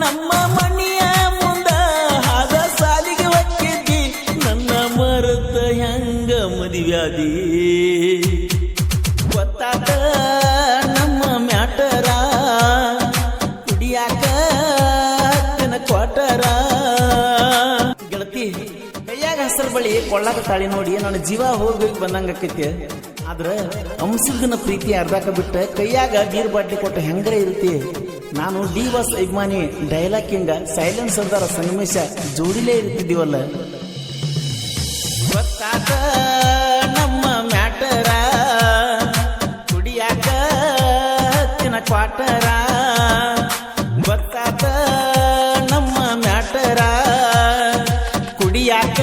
ನಮ್ಮ ಮನೆಯ ಮುಂದ ಹಾದ ಸಾಲಿಗೆ ಒಕ್ಕಿದ್ದಿ ನನ್ನ ಮರತ ಹೆಂಗ ಮದುವ್ಯಾದಿ ಗೊತ್ತಾದ ನಮ್ಮ ಮ್ಯಾಟರ ಕುಡಿಯಾಕ ಹತ್ತಿನ ಕ್ವಾಟರ ಗೆಳತಿ ಕೈಯಾಗ ಹಸರು ಬಳಿ ಕೊಳ್ಳಾಕ ತಾಳಿ ನೋಡಿ ನನ್ನ ಜೀವ ಹೋಗಿ ಬಂದಂಗಕ್ಕೈತಿ ಆದ್ರ ಅಂಶಗನ ಪ್ರೀತಿ ಅರ್ಧಾಕ ಬಿಟ್ಟ ಕೈಯಾಗ ಬೀರ್ ಬಾಟ್ಲಿ ಕೊಟ್ಟ ಹೆಂಗರ ಇರುತ್ತೆ ನಾನು ಡಿ ಬಾಸ್ ಅಭಿಮಾನಿ ಡೈಲಾಗ್ ಕಿಂಗ ಸೈಲೆನ್ಸ್ ಸರ್ದಾರ ಸನ್ನಿವೇಶ ಜೋಡಿಲೇ ಇರ್ತಿದ್ದೀವಲ್ಲ ಗೊತ್ತಾದ ನಮ್ಮ ಮ್ಯಾಟರ ಕುಡಿಯಾಕ ಹತ್ತಿನ ಕ್ವಾಟರ ಗೊತ್ತಾದ ನಮ್ಮ ಮ್ಯಾಟರ ಕುಡಿಯಾಕ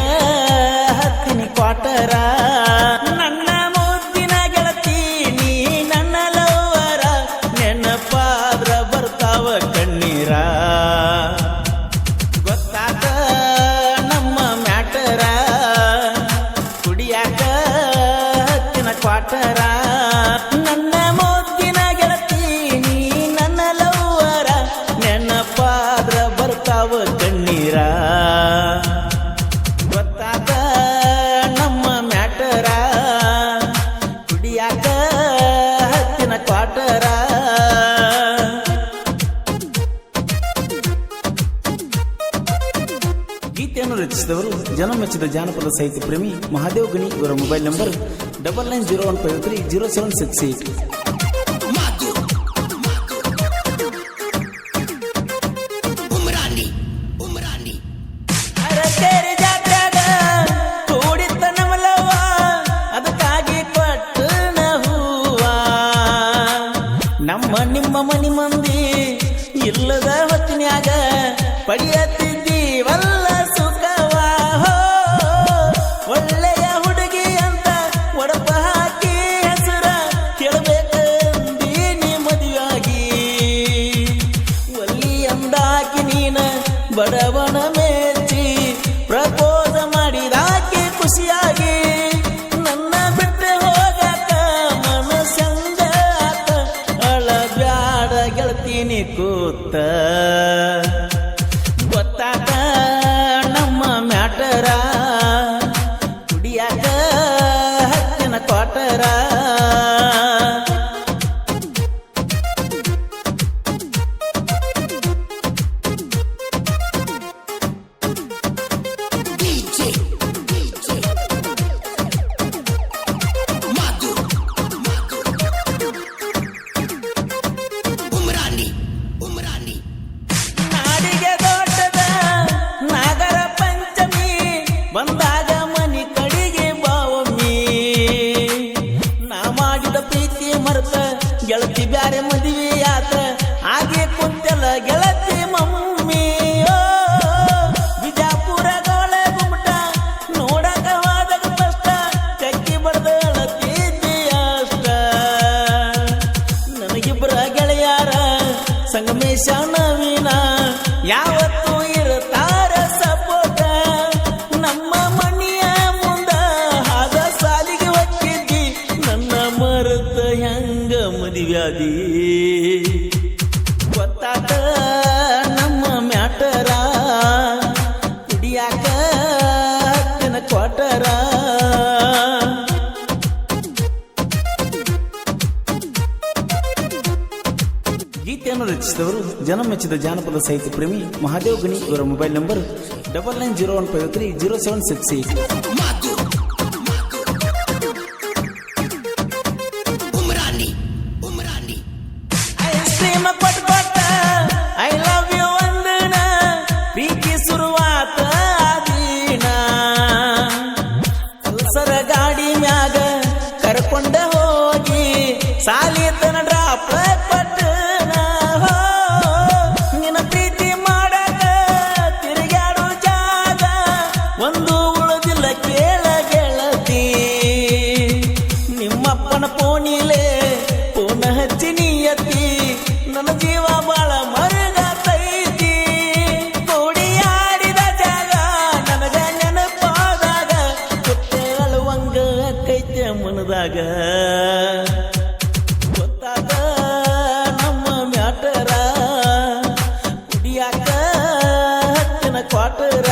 ಹತ್ತಿನ ಕ್ವಾಟರ ನನ್ನ ಮುದ್ದಿನ ಗೆಳತಿ ನೀ ನನ್ನ ಲವ್ವರ ನೆನಪಾದ್ರ ಬರ್ತಾವ ಕಣ್ಣೀರ ಗೊತ್ತಾದ ನಮ್ಮ ಮ್ಯಾಟರ ಕುಡಿಯಾಕ ಹತ್ತಿನ ಕ್ವಾಟರ ನನ್ನ ಮುದ್ದಿನ ಗೆಳತಿ ನೀ ನನ್ನ ಲವ್ವರ ನೆನಪಾದ್ರ ಬರ್ತಾವ ಕಣ್ಣೀರ ಗೊತ್ತಾದ ನಮ್ಮ ಮ್ಯಾಟರ ಕುಡಿಯಾಕ ಹತ್ತಿನ ಕ್ವಾಟರ ಗೀತೆಯನ್ನು ರಚಿಸಿದವರು ಜನ ಮೆಚ್ಚಿದ ಜಾನಪದ ಸಾಹಿತ್ಯ ಪ್ರೇಮಿ ಮಹಾದೇವ್ ಗಣಿ ಇವರ ಮೊಬೈಲ್ ನಂಬರ್ 9901530768 ಅರಕೇರಿ ಜಾತ್ಯಾಗ ಕೂಡಿತ್ತ ನಮಲವ್ವ ಅದಕ್ಕಾಗಿ ಕೊಟ್ಟನ ಹೂವ ನಮ್ಮ ನಿಮ್ಮ ಮನಿ ಮಂದಿ ಇಲ್ಲದ ಹೊತ್ತಿನ್ಯಾಗ ಪಡಿಯತ್ತಿದ್ದೀವಲ್ಲ ಸುಖವ ಒಳ್ಳೆಯ ಹುಡುಗಿ ಅಂತ ಒಡಪ ಹಾಕಿ ಹೆಸರ ಕೇಳಬೇಕಂದೀನಿ ಮದುವಾಗಿ ಒಲ್ಲಿ ಅಂದಾಕಿ ನೀನ ಬಡವನ ಮೆಚ್ಚಿ ಪ್ರಪೋಸ ಮಾಡಿದಾಕಿ ಖುಷಿಯಾಗಿ ನನ್ನ ಬಿಟ್ಟು ಹೋಗಾಕ ಮನಸ್ಸಂಗ ಅಳಬ್ಯಾಡ ಗೆಳತೀನಿ ಕೂತ ಗೊತ್ತಾದ ನಮ್ಮ ಮ್ಯಾಟರ ಕುಡಿಯಾಕ ಹತ್ತಿನ ಕ್ವಾಟರ ನಾಡಿಗೆ ದೊಡ್ಡದ ನಾಗರ ಪಂಚಮಿ ಬಂದಾಗ ಮನಿ ಕಡಿಗೆ ಬಾವಮ್ಮಿ ನಾ ಮಾಡಿದ ಪ್ರೀತಿ ಮರ್ತ ಗೆಳತಿ ಬ್ಯಾರೆ ಮದುವೆ ಆತ ಹಾಗೆ ಕುಂತೆಲ್ಲ ಗೆಳತಿ ಮಮ್ಮಿ ಬಿಜಾಪುರ ಗೋಳೆ ಗುಮ್ಮಟ ನೋಡಕ ಹೋದಾಗ ಕಷ್ಟ ಕಕ್ಕಿ ಬಡ್ದ ಅಳತಿದ್ದಿ ಅಷ್ಟ ನನಗಿಬ್ಬರ ಗೆಳೆಯಾರ ಸಂಗಮೇಶ ನವೀನ ಯಾವತ್ತೂ ಇರುತ್ತಾರ ಸಪೋಟ ನಮ್ಮ ಮನೆಯ ಮುಂದ ಹಾದ ಸಾಲಿಗೆ ಒಕ್ಕಿದ್ದಿ ನನ್ನ ಮರತ ಹೆಂಗ ಮದುವ್ಯಾದಿ ಗೊತ್ತಾದ ನಮ್ಮ ಮ್ಯಾಟರ ಕುಡಿಯಾಕ ಹತ್ತಿನ ಕ್ವಾಟರ ಗೀತೆಯನ್ನು ರಚಿಸಿದವರು ಜನ ಮೆಚ್ಚಿದ ಜಾನಪದ ಸಾಹಿತ್ಯ ಪ್ರೇಮಿ ಮಹಾದೇವ್ ಗಣಿ ಇವರ ಮೊಬೈಲ್ ನಂಬರ್ 9901530768 ಐಸ್ ಕ್ರೀಮ್ ಕೊಟ್ಟ ಐ ಲವ್ ಯು ಅಂದನ ಪ್ರೀತಿ ಶುರುವಾತ ಆದೀನ ಪಲ್ಸರ ಗಾಡಿ ಮ್ಯಾಗ ಕರ್ಕೊಂಡ ಹೋಗಿ ಸಾಲಿತನ ಡ್ರಾಪ್ ಪಟ್ಟನ ನಿನ್ನ ಪ್ರೀತಿ ಮಾಡಕ ತಿರುಗಾಡೋ ಜಾಗ ಒಂದು ಉಳಿದಿಲ್ಲ ಕೇಳ ಕ್ವಾಟರ